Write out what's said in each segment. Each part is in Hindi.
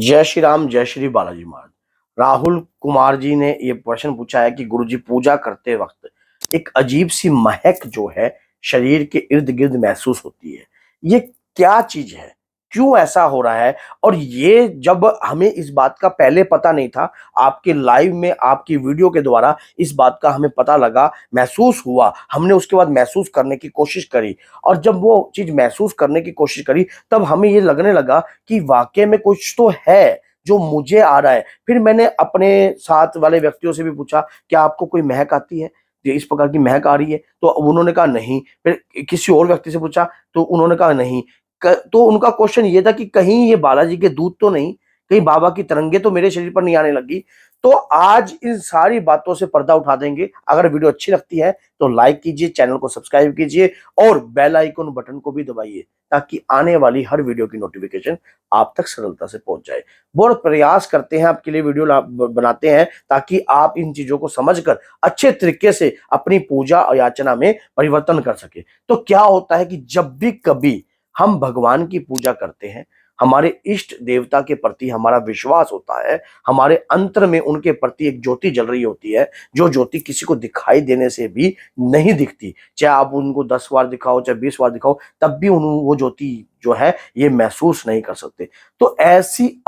जय श्री राम, जय श्री बालाजी महाराज। राहुल कुमार जी ने ये प्रश्न पूछा है कि गुरुजी पूजा करते वक्त एक अजीब सी महक जो है शरीर के इर्द गिर्द महसूस होती है। ये क्या चीज है, क्यों ऐसा हो रहा है? और ये जब हमें इस बात का पहले पता नहीं था, आपके लाइव में आपकी वीडियो के द्वारा इस बात का हमें पता लगा, महसूस हुआ, हमने उसके बाद महसूस करने की कोशिश करी। और जब वो चीज महसूस करने की कोशिश करी तब हमें ये लगने लगा कि वाकई में कुछ तो है जो मुझे आ रहा है। फिर मैंने अपने साथ वाले व्यक्तियों से भी पूछा, क्या आपको कोई महक आती है, ये इस प्रकार की महक आ रही है? तो उन्होंने कहा नहीं। फिर किसी और व्यक्ति से पूछा तो उन्होंने कहा नहीं। तो उनका क्वेश्चन ये था कि कहीं ये बालाजी के दूत तो नहीं, कहीं बाबा की तरंगे तो मेरे शरीर पर नहीं आने लगी। तो आज इन सारी बातों से पर्दा उठा देंगे। अगर वीडियो अच्छी लगती है तो लाइक कीजिए, चैनल को सब्सक्राइब कीजिए और बेल आइकन बटन को भी दबाइए ताकि आने वाली हर वीडियो की नोटिफिकेशन आप तक सरलता से पहुंच जाए। बहुत प्रयास करते हैं, आपके लिए वीडियो बनाते हैं ताकि आप इन चीजों को समझकर अच्छे तरीके से अपनी पूजा और याचना में परिवर्तन कर सके। तो क्या होता है कि जब भी कभी हम भगवान की पूजा करते हैं, हमारे इष्ट देवता के प्रति हमारा विश्वास होता है, हमारे अंतर में उनके प्रति एक ज्योति जल रही होती है, जो ज्योति किसी को दिखाई देने से भी नहीं दिखती। चाहे आप उनको 10 बार दिखाओ, चाहे 20 बार दिखाओ, तब भी वो ज्योति जो है ये महसूस नहीं कर सकते। तो ऐसी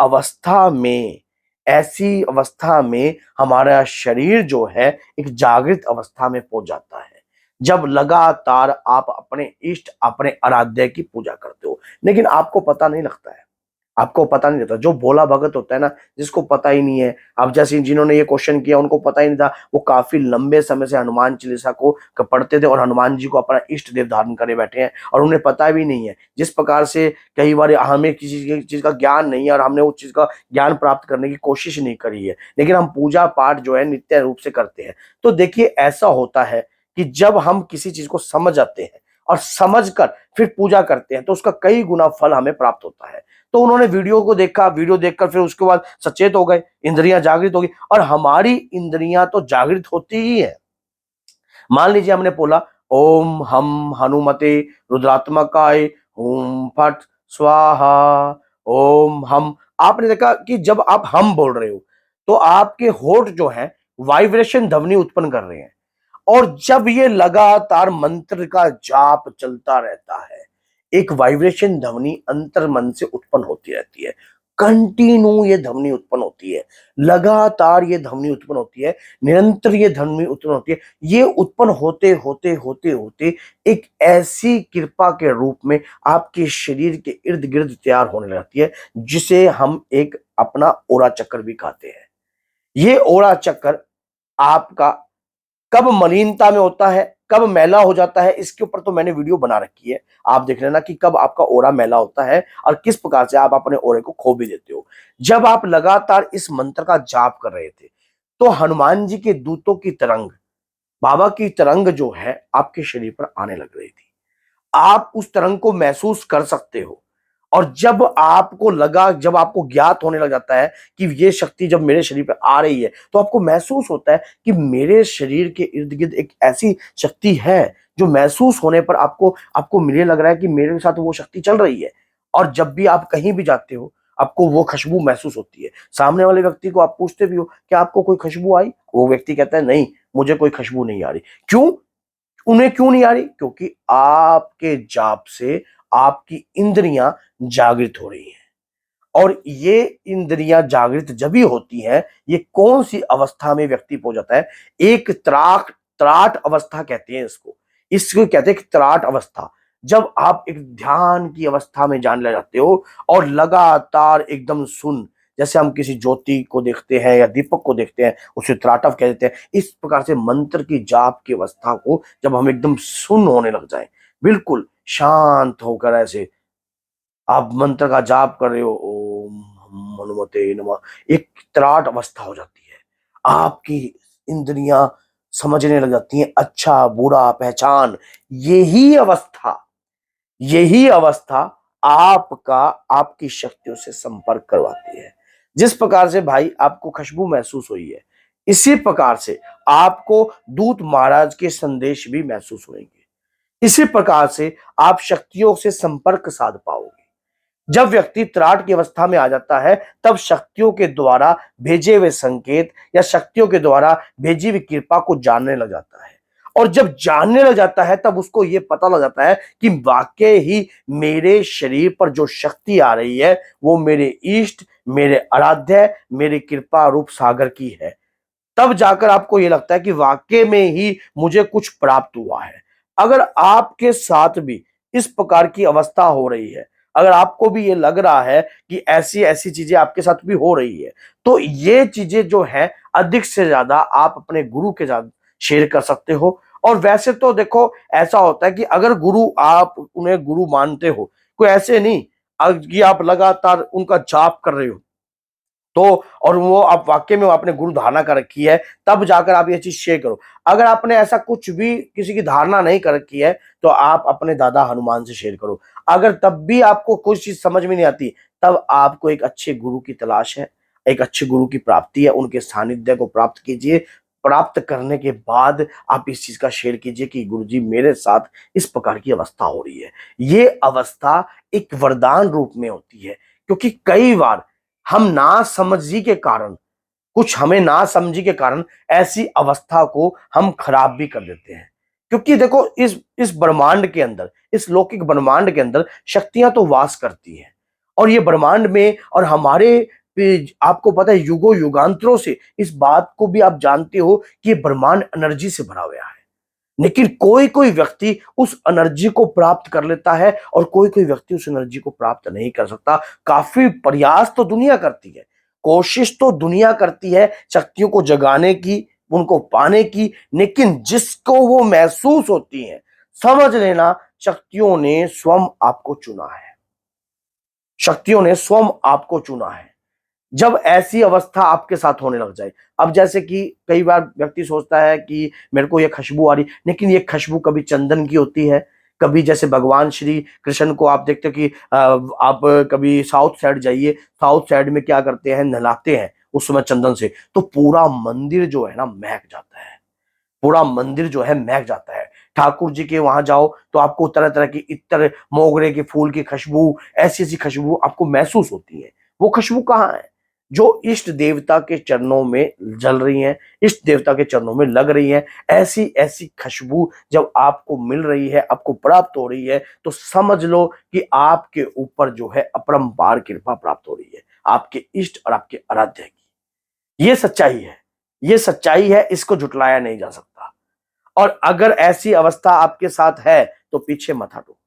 अवस्था में हमारा शरीर जो है एक जागृत अवस्था में पहुंच जाता है, जब लगातार आप अपने इष्ट, अपने आराध्य की पूजा करते हो, लेकिन आपको पता नहीं लगता है। आपको पता नहीं रहता। जो भोला भगत होता है ना, जिसको पता ही नहीं है, अब जैसे जिन्होंने ये क्वेश्चन किया उनको पता ही नहीं था, वो काफी लंबे समय से हनुमान चालीसा को पढ़ते थे और हनुमान जी को अपना इष्ट देव धारण करे बैठे हैं और उन्हें पता भी नहीं है। जिस प्रकार से कई बार हमें किसी चीज का ज्ञान नहीं है और हमने उस चीज का ज्ञान प्राप्त करने की कोशिश नहीं करी है, लेकिन हम पूजा पाठ जो है नित्य रूप से करते हैं। तो देखिए, ऐसा होता है कि जब हम किसी चीज को समझ जाते हैं और समझकर फिर पूजा करते हैं तो उसका कई गुना फल हमें प्राप्त होता है। तो उन्होंने वीडियो को देखा, वीडियो देखकर फिर उसके बाद सचेत हो गए, इंद्रियां जागृत हो गई। और हमारी इंद्रियां तो जागृत होती ही है। मान लीजिए हमने बोला ओम हम हनुमते रुद्रात्मकाय ओम फट स्वाहा, ओम हम। आपने देखा कि जब आप हम बोल रहे हो तो आपके होठ जो है वाइब्रेशन ध्वनि उत्पन्न कर रहे हैं। और जब ये लगातार मंत्र का जाप चलता रहता है, एक वाइब्रेशन ध्वनि अंतर मन से उत्पन्न होती रहती है। कंटिन्यू ये ध्वनि उत्पन्न होती है, लगातार ये ध्वनि उत्पन्न होती है, निरंतर ये ध्वनि उत्पन्न होती है। ये उत्पन्न होते होते होते होते एक ऐसी कृपा के रूप में आपके शरीर के इर्द गिर्द तैयार होने लगती है, जिसे हम एक अपना ओरा चक्कर भी कहते हैं। ये ओरा चक्कर आपका कब मलिनता में होता है, कब मैला हो जाता है, इसके ऊपर तो मैंने वीडियो बना रखी है। आप देख लेना कि कब आपका ओरा मैला होता है और किस प्रकार से आप अपने ओरे को खो भी देते हो। जब आप लगातार इस मंत्र का जाप कर रहे थे तो हनुमान जी के दूतों की तरंग, बाबा की तरंग जो है आपके शरीर पर आने लग रही थी। आप उस तरंग को महसूस कर सकते हो। और जब आपको ज्ञात होने लग जाता है कि ये शक्ति जब मेरे शरीर पे आ रही है, तो आपको महसूस होता है कि मेरे शरीर के इर्द गिर्द एक ऐसी शक्ति है जो महसूस होने पर आपको आपको मिलने लग रहा है कि मेरे साथ वो शक्ति चल रही है। और जब भी आप कहीं भी जाते हो, आपको वो खुशबू महसूस होती है। सामने वाले व्यक्ति को आप पूछते भी हो कि आपको कोई खुशबू आई, वो व्यक्ति कहता है नहीं, मुझे कोई खुशबू नहीं आ रही। क्यों? उन्हें क्यों नहीं आ रही? क्योंकि आपके जाप से आपकी इंद्रियां जागृत हो रही हैं। और ये इंद्रियां जागृत जब भी होती हैं, ये कौन सी अवस्था में व्यक्ति पहुंच जाता है? एक त्राट अवस्था कहते हैं इसको कहते हैं कि त्राट अवस्था। जब आप एक ध्यान की अवस्था में जाने लग जाते हो और लगातार एकदम सुन, जैसे हम किसी ज्योति को देखते हैं या दीपक को देखते हैं, उसे त्राटव कह देते हैं। इस प्रकार से मंत्र की जाप की अवस्था को जब हम एकदम सुन होने लग जाएं, बिल्कुल शांत होकर, ऐसे आप मंत्र का जाप कर रहे हो, ओम हम हनुमते नमः, एक त्राट अवस्था हो जाती है। आपकी इंद्रियां समझने लग जाती हैं अच्छा बुरा पहचान। यही अवस्था यही अवस्था आपका आपकी शक्तियों से संपर्क करवाती है। जिस प्रकार से भाई आपको खुशबू महसूस हुई है, इसी प्रकार से आपको दूत महाराज के संदेश भी महसूस होंगे। इसी प्रकार से आप शक्तियों से संपर्क साध पाओगे। जब व्यक्ति त्राट की अवस्था में आ जाता है, तब शक्तियों के द्वारा भेजे हुए संकेत या शक्तियों के द्वारा भेजी हुई कृपा को जानने लग जाता है। और जब जानने लग जाता है, तब उसको यह पता लग जाता है कि वाकई ही मेरे शरीर पर जो शक्ति आ रही है, वो मेरे इष्ट, मेरे आराध्य, मेरे कृपा रूप सागर की है। तब जाकर आपको ये लगता है कि वाकई में ही मुझे कुछ प्राप्त हुआ है। अगर आपके साथ भी इस प्रकार की अवस्था हो रही है, अगर आपको भी ये लग रहा है कि ऐसी-ऐसी चीजें आपके साथ भी हो रही है, तो ये चीजें जो हैं अधिक से ज़्यादा आप अपने गुरु के साथ शेयर कर सकते हो। और वैसे तो देखो ऐसा होता है कि अगर गुरु आप उन्हें गुरु मानते हो, कोई ऐसे नहीं कि आप लगातार उनका जाप कर रहे हो, तो और वो आप वाक़ई में आपने गुरु धारणा कर रखी है, तब जाकर आप ये चीज़ शेयर करो। अगर आपने ऐसा कुछ भी किसी की धारणा नहीं कर रखी है, तो आप अपने दादा हनुमान से शेयर करो। अगर तब भी आपको कुछ चीज़ समझ में नहीं आती, तब आपको एक अच्छे गुरु की तलाश है, एक अच्छे गुरु की प्राप्ति है, उनके सानिध्य को प्राप्त कीजिए। प्राप्त करने के बाद आप इस चीज़ का शेयर कीजिए कि गुरुजी मेरे साथ इस प्रकार की अवस्था हो रही है। ये अवस्था एक वरदान रूप में होती है, क्योंकि कई बार हम नासमझी के कारण, कुछ हमें नासमझी के कारण ऐसी अवस्था को हम खराब भी कर देते हैं। क्योंकि देखो इस ब्रह्मांड के अंदर, इस लौकिक ब्रह्मांड के अंदर शक्तियाँ तो वास करती हैं। और ये ब्रह्मांड में और हमारे आपको पता है युगों-युगांतरों से इस बात को भी आप जानते हो कि ये ब्रह्मांड एनर्जी से भरा हुआ है। लेकिन कोई-कोई व्यक्ति उस एनर्जी को प्राप्त कर लेता है और कोई-कोई व्यक्ति उस एनर्जी को प्राप्त नहीं कर सकता। काफ़ी प्रयास तो दुनिया करती है, कोशिश तो दुनिया करती है शक्तियों को जगाने की, उनको पाने की, लेकिन जिसको वो महसूस होती हैं, समझ लेना शक्तियों ने स्वयं आपको चुना है। शक्तियों ने स्वयं आपको चुना है। जब ऐसी अवस्था आपके साथ होने लग जाए, अब जैसे कि कई बार व्यक्ति सोचता है कि मेरे को ये खुशबू आ रही, लेकिन ये खुशबू कभी चंदन की होती है, कभी जैसे भगवान श्री कृष्ण को आप देखते हो कि आप कभी साउथ साइड जाइए, साउथ साइड में क्या करते हैं, नहलाते हैं उस समय चंदन से, तो पूरा मंदिर जो है ना महक जाता है। पूरा मंदिर जो है महक जाता है। ठाकुर जी के वहां जाओ तो आपको तरह तरह की इत्र, मोगरे के फूल की खुशबू, ऐसी ऐसी खुशबू आपको महसूस होती है। वो खुशबू कहाँ है? जो इष्ट देवता के चरणों में जल रही हैं, इष्ट देवता के चरणों में लग रही हैं। ऐसी ऐसी खुशबू जब आपको मिल रही है, आपको प्राप्त हो रही है, तो समझ लो कि आपके ऊपर जो है अपरंपार कृपा प्राप्त हो रही है, आपके इष्ट और आपके आराध्य की। ये सच्चाई है, ये सच्चाई है, इसको झुटलाया नहीं जा सकता। और अगर ऐसी अवस्था आपके साथ है, तो पीछे मत हटो।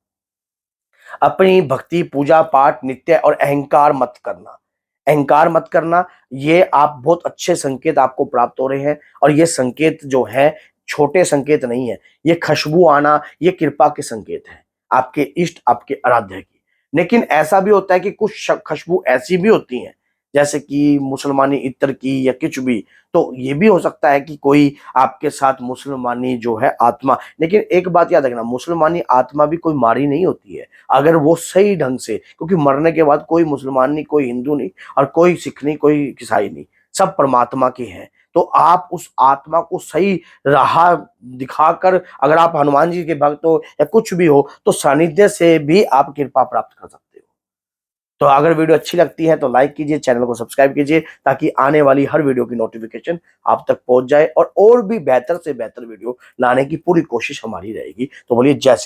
अपनी भक्ति, पूजा पाठ, नित्य और अहंकार मत करना। अहंकार मत करना, ये आप बहुत अच्छे संकेत आपको प्राप्त हो रहे हैं। और ये संकेत जो है छोटे संकेत नहीं है, ये खुशबू आना, ये कृपा के संकेत हैं, आपके इष्ट, आपके आराध्य की। लेकिन ऐसा भी होता है कि कुछ खुशबू ऐसी भी होती हैं, जैसे कि मुसलमानी इत्र की या कुछ भी। तो ये भी हो सकता है कि कोई आपके साथ मुसलमानी जो है आत्मा, लेकिन एक बात याद रखना, मुसलमानी आत्मा भी कोई मारी नहीं होती है, अगर वो सही ढंग से, क्योंकि मरने के बाद कोई मुसलमान नहीं, कोई हिंदू नहीं, और कोई सिख नहीं, कोई ईसाई नहीं, सब परमात्मा के हैं। तो आप उस आत्मा को सही राह दिखाकर, अगर आप हनुमान जी के भक्त हो या कुछ भी हो, तो सानिध्य से भी आप कृपा प्राप्त कर सकते हो। तो अगर वीडियो अच्छी लगती है तो लाइक कीजिए, चैनल को सब्सक्राइब कीजिए, ताकि आने वाली हर वीडियो की नोटिफिकेशन आप तक पहुंच जाए। और भी बेहतर से बेहतर वीडियो लाने की पूरी कोशिश हमारी रहेगी। तो बोलिए जय श्री